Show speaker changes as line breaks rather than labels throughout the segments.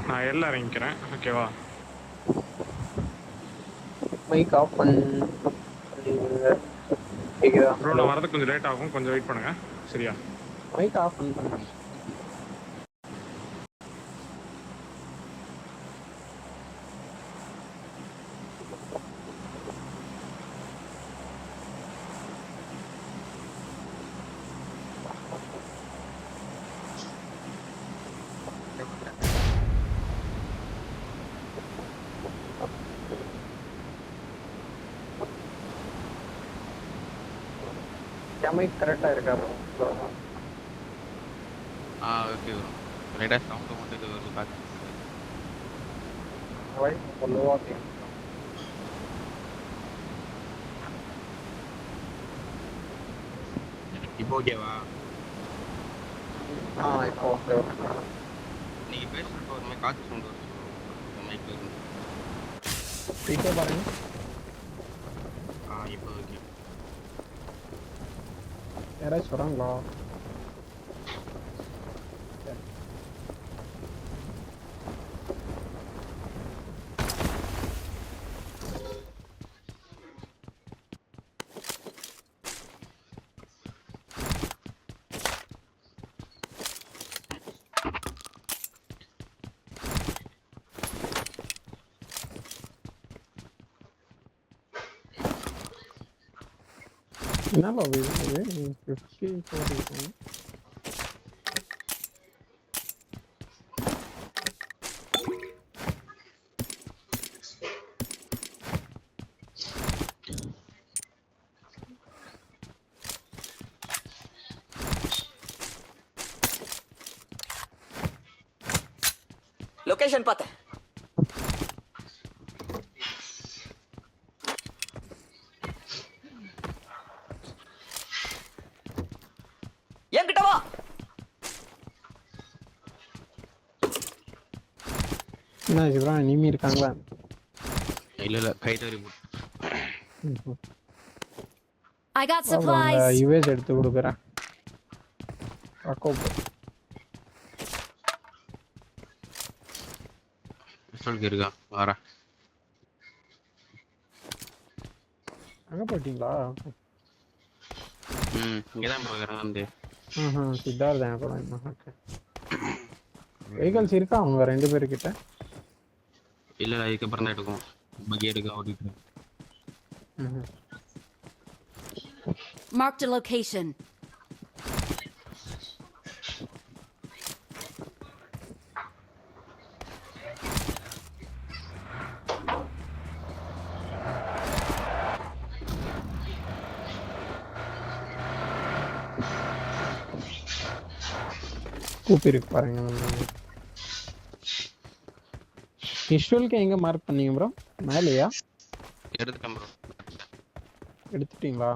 நான் எல்லாம் இறங்கிக்கிறேன். ஓகேவா?
மைக் ஆஃப் பண்ணி கேக்குதா?
ப்ரோ நான் வரதுக்கு கொஞ்சம் லேட் ஆகும், கொஞ்சம் வெயிட் பண்ணுங்க. சரியா?
மைக் ஆஃப் பண்ணி மைக் கரெக்டா இருக்கா ப்ரோ?
Okay bro. லைட்டா சவுண்ட் மட்டும் இது வருது பாத்து.
வாய்ஸ் லோவா கேக்குது.
இப்போ ஓகேவா?
இப்போ ஓகே.
நீங்க பேசுறப்ப ஒரு மாதிரி காத்து சவுண்ட் வருது ப்ரோ மைக்ல இருந்து.
இப்போ பாருங்க.
இப்போ ஓகே.
யாராச்சும் வராங்களா? என்ன லவ் இது 50 40.
லொகேஷன் பார்த்தேன். என்கிட்ட வா.
என்ன ப்ரோ நீமி இருக்காங்களா?
இல்ல கைட் வரி போட்டு.
I got supplies.
யுஎஸ் எடுத்து கொடுக்குறேன். அக்கோ
சொல்லிட்டு இருக்கா வர.
அங்க போயிட்டீங்களா?
இங்கதான் போகிறேன் வந்து.
சித்தார்த் தான் கூட. ஓகே. வெஹிக்கல்ஸ் இருக்கா அவங்க 2 பேர்கிட்ட?
இல்ல இதுக்கப்புறம் தான் எடுக்கும். பக்கி எடுக்க ஓடிட்டு.
Marked a location.
கூப்பி இருக்கு பாருங்க. விஷுவலுக்கு எங்க மார்க் பண்ணீங்க ப்ரோ? மேலையா?
எடுத்துட்டேன் ப்ரோ.
எடுத்துட்டீங்களா?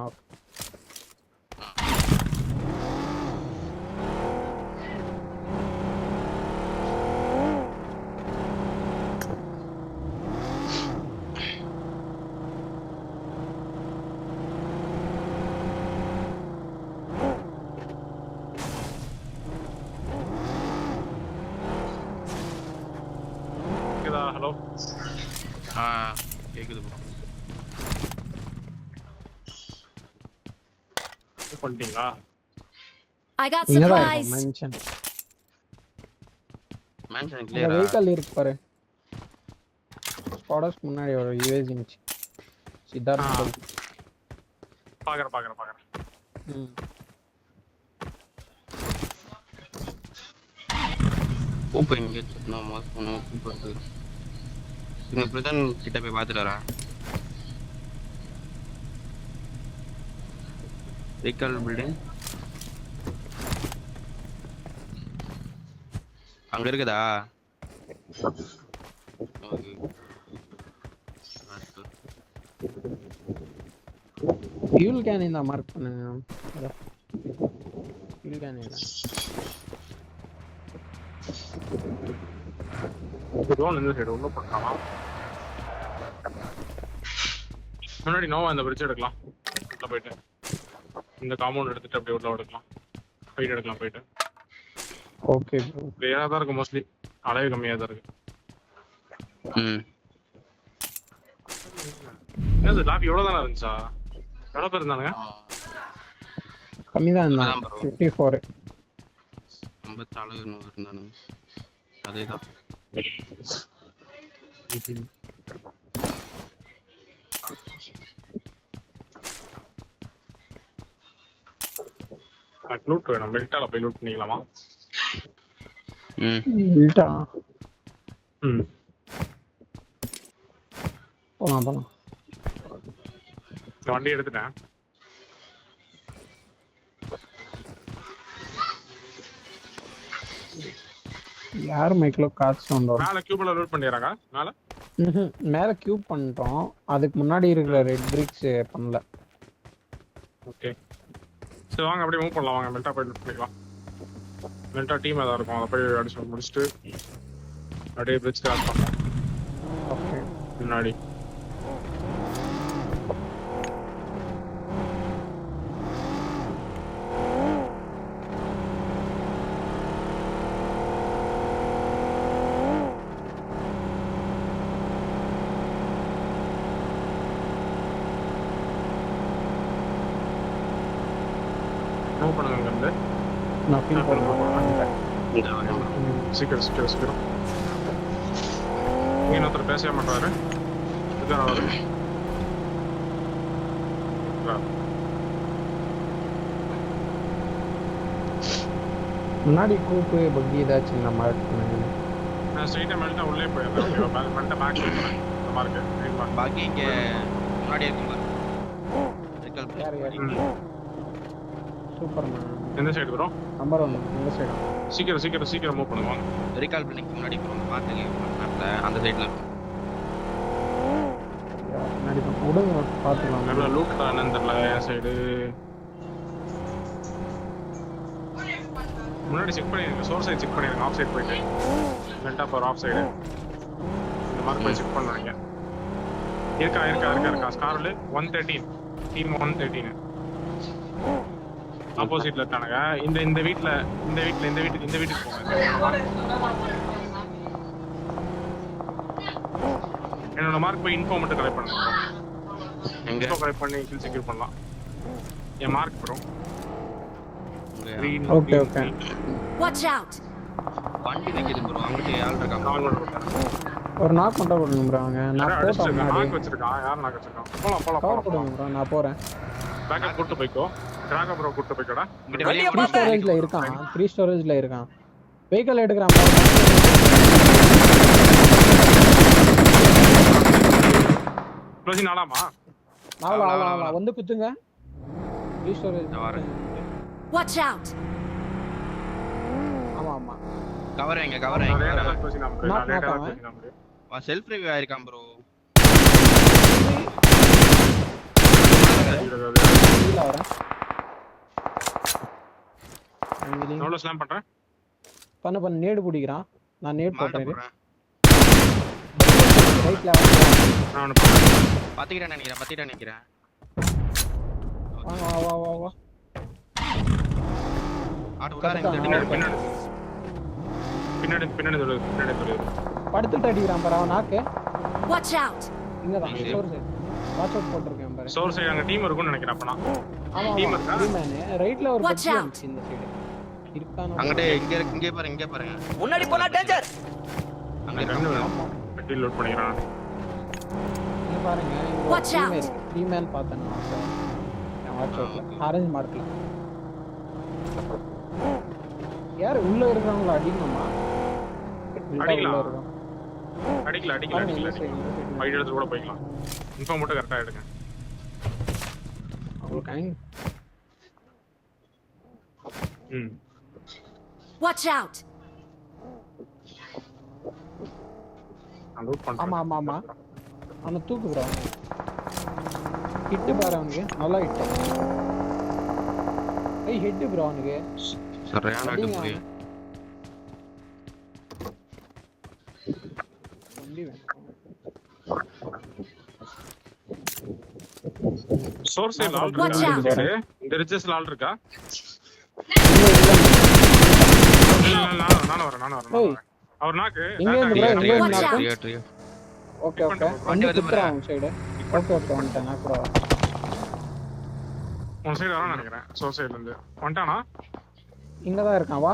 ஹலோ
கேக்குது ப்ரோ.
பண்ணிட்டீங்களா?
I got supplies.
மென்ஷன்
கிளியரா?
வெஹிக்கல் இருக்கு பாரு. ஸ்குவாடர்ஸ் முன்னாடி ஒரு யுஎஸ் இருந்துச்சு. சித்தார்த்
பாக்குறேன்.
கூப்பு இங்கே நான் மாஸ் பண்ண கூப்பிட்டு இவங்க பிரதான் கிட்ட போய் பார்த்துட்டு வரேன். வெஹிக்கல் பில்டிங் அங்க இருக்குதா?
ஃபியூல் கேன் இந்த மார்க் பண்ணுங்க. ஃபியூல் கேன் இல்ல.
ட்ரோன் இந்த சைடு உள்ள போட்டாமா? முன்னாடி நோவா அந்த பிரிட்ஜ் எடுக்கலாம். உள்ள போயிட்டு இந்த காம்பவுண்ட் எடுத்துட்டு அப்படியே உள்ள எடுக்கலாம். ஃபைட் எடுக்கலாம் போயிட்டு.
Okay bro.
கிளியரா தான் இருக்கும் மோஸ்ட்லி. அளவு கம்மியா தான் இருக்கு. என்னது லாபி எவ்வளவு தானே இருந்துச்சா? எவ்வளவு பேர் இருந்தானுங்க?
கம்மி தான் இருந்தான்.
அதான் bro.
54.
54 100 இருந்தானுங்க. அதேதான்.
லூட் வேணும். மெல்டால போய் லூட் பண்ணிக்கலாமா?
இல்லடா.
ம்.
போலாம்.
இந்த வண்டி எடுத்துட்டேன்.
யார் மைக்ல காசு சவுண்ட் வரும்?
மேல கியூப்ல லூட் பண்ணிடுறாங்க. மேல
மேல கியூப் பண்ணிட்டோம். அதுக்கு முன்னாடி இருக்கிற ரெட் பிரிக்ஸ் பண்ணல.
ஓகே. சரி வாங்க அப்படியே மூவ் பண்ணலாம். வாங்க மெல்டா போய் லூட் பண்ணிக்கலாம். மெல்டா டீம் ஏதாவது இருக்கும். அதை போய் அடிச்சு முடிச்சுட்டு அப்படியே பிரிட்ஜ் கிராஸ் பண்ணலாம்.
ஓகே.
முன்னாடி மூவ் பண்ணுங்க அங்க இருந்து.
நான் ஃபீல் பண்ணுறேன்.
இந்த வரேன் bro.
சீக்கிரம் நீங்க ஒருத்தர் பேசவே மாட்டாரு. இதுதான் அவரு.
முன்னாடி கூப்பு பக்கி ஏதாச்சும் இந்த மாதிரி பண்ணுங்க.
நான் ஸ்ட்ரைட்டா மெல்டா உள்ளே போயிடுறேன். ஓகேவா? மெல்டா பேக் போயிடுறேன். இந்த மார்க்கு கிரீன் மார்க்.
பாக்கி இங்க முன்னாடி இருக்கு பாரு. ரெக்கல்
யார் சூப்பர் மேன்.
எந்த சைடு வரும்?
நம்பர் 1 இந்த சைடு.
சீக்கிரம் மூவ் பண்ணுவாங்க.
ரீகால் பண்ணிக்கு முன்னாடி போறோம். பாத்துங்க மேப்ல அந்த சைடுல இருக்கும்.
முன்னாடி விடுங்க பார்த்துக்கலாம்.
எவ்வளோ லூட் தான் என்னன்னு தெரியல. என் சைடு முன்னாடி செக் பண்ணிடுங்க. சோர்ஸ் சைடு செக் பண்ணிடுங்க. ஆஃப் சைடு போயிட்டு மெல்டா போகிற ஆஃப் சைடு இந்த மார்க் போய் செக் பண்ணுவாங்க. இருக்கா ஸ்கார்ல 113 டீம் 113 ஆப்போசிட்ல இருக்கானுங்க. இந்த வீட்டுக்கு போங்க. என்னோட மார்க் போய் இன்ஃபோ மட்டும் கலெக்ட் பண்ணுங்க.
எங்க
இன்ஃபோ கலெக்ட் பண்ணி கில் செக்யூர் பண்ணலாம். என் mark bro.
Okay.
Watch out!
வண்டி நிக்குது ப்ரோ. அங்கிட்டு ஆள் இருக்காங்க.
ஒரு நாக் மட்டும் போடுங்க ப்ரோ. அவங்க நான் போட்டேன் முன்னாடி.
நாக் வச்சிருக்கான். யார் நாக் வச்சிருக்கான்? போலாம்.
கவர் போடுங்க ப்ரோ. நான் போறேன்.
பேக்கப் கூட்டு போய்க்கோ. டிராகா ப்ரோ கூட்டு போய்க்கடா.
இங்கிட்டு வெளிய
3 ஸ்டோரேஜ்ல இருக்கான். 3 ஸ்டோரேஜ்ல இருக்கான். வெஹிக்கிள் எடுக்கறான் ப்ரோ.
க்ளோசிங் ஆலாமா?
நாளா வந்து குத்துங்க. 3 ஸ்டோரேஜ்.
வரேன்.
Watch out!
ஆமா.
கவர் எங்க
நான் லேட்டா க்ளோசிங் நம்பர்.
வா செல்ஃப் ரிவ்யூ ஆயிருக்கான் ப்ரோ.
கீழ வரேன்.
எவ்வளவு ஸ்லாம் பண்றேன்?
பண்ண நேடு பிடிக்கிறான். நான் நேட்
மாட்ட
போடுறேன்.
போறேன்.
ரைட்ல வந்து
நான் ஒன்னு பண்றேன்.
பாத்திக்கிட்டே நிக்கிறேன்.
வா.
ஆடு உள்ளார இங்க
பின்னாடி சொல்லு.
படுத்துட்டு அடிக்கிறான் பாரு அவன் நாக்கு.
Watch out!
இங்கதான் சோர்ஸ். வாட்ச் அவுட் போட்டுருக்கேன் பாரு.
சோர்ஸ் சைடு அங்க டீம் இருக்கும்னு நினைக்கிறேன். அப்பனா
ஆமா
டீம் இருக்கா?
டீம் ரைட்ல ஒரு
Watch
பட்டி
out.
இந்த சைடு இருக்கானோ.
அங்கடே இங்க பாருங்க.
முன்னாடி போனா டேஞ்சர்.
அங்க
ரெண்டு
இருக்கான்.
வேணும். பெட்டி லோட் பண்ணிக்கிறான்.
இங்க பாருங்க.
Watch out.
3 மேன் பார்த்தேன் நான் வாட்ச் அவுட்ல. ஆரஞ்சு மார்க்ல. யார் உள்ள இருக்கறவங்கள அடிக்கணுமா?
அடிக்கலாம். அடிக்கலாம். ஃபைட் எடுத்து கூட போய்க்கலாம். இன்ஃபார்ம் மட்டும் கரெக்டா எடுங்க.
ஓகே.
Watch out!
நான் லூட் பண்றேன்.
ஆமா. அவனை தூக்கு ப்ரோ. ஹிட் பாரு அவனுக்கு. நல்லா ஹிட். ஹிட் ப்ரோ அவனுக்கு.
சரியான அடி போய்.
சோர்ஸ் சைடுல ஆள்
Watch out.
இருக்கா? இந்த ரிச்சஸ்ல ஆள் இருக்கா? நானும் வரேன். அவர் நாக்கு
இங்க இருந்து bro, இங்க இருந்து
Watch
knock.
out.
ட்ரியா
ஓகே ஓகே வந்து குத்துறான் சைடு ஓகே ஓகே வந்துட்டேன் நான் கூட
உன் சைடு வரான்னு நினைக்கிறேன் சோர் சைடுல இருந்து வந்துட்டானா
இங்க தான் இருக்கான் வா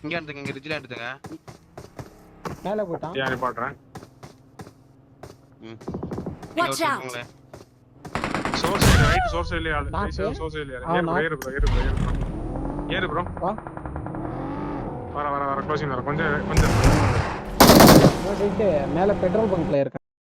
இங்க எடுத்துங்க இங்க ரிட்ஜ்ல எடுத்துங்க
மேல போட்டான்
ஏன் நிப்பாட்டுறேன்
Watch out.
சோர் சைடு ரைட் சோர் சைடுல ஆளு
knock.
சோர் சைடுல
ஆ, knock.
ஏறு ப்ரோ
வா
வர க்ளோசிங் வர கொஞ்சம்
மேல பெட்ரோல் பங்க்ல இருக்கான்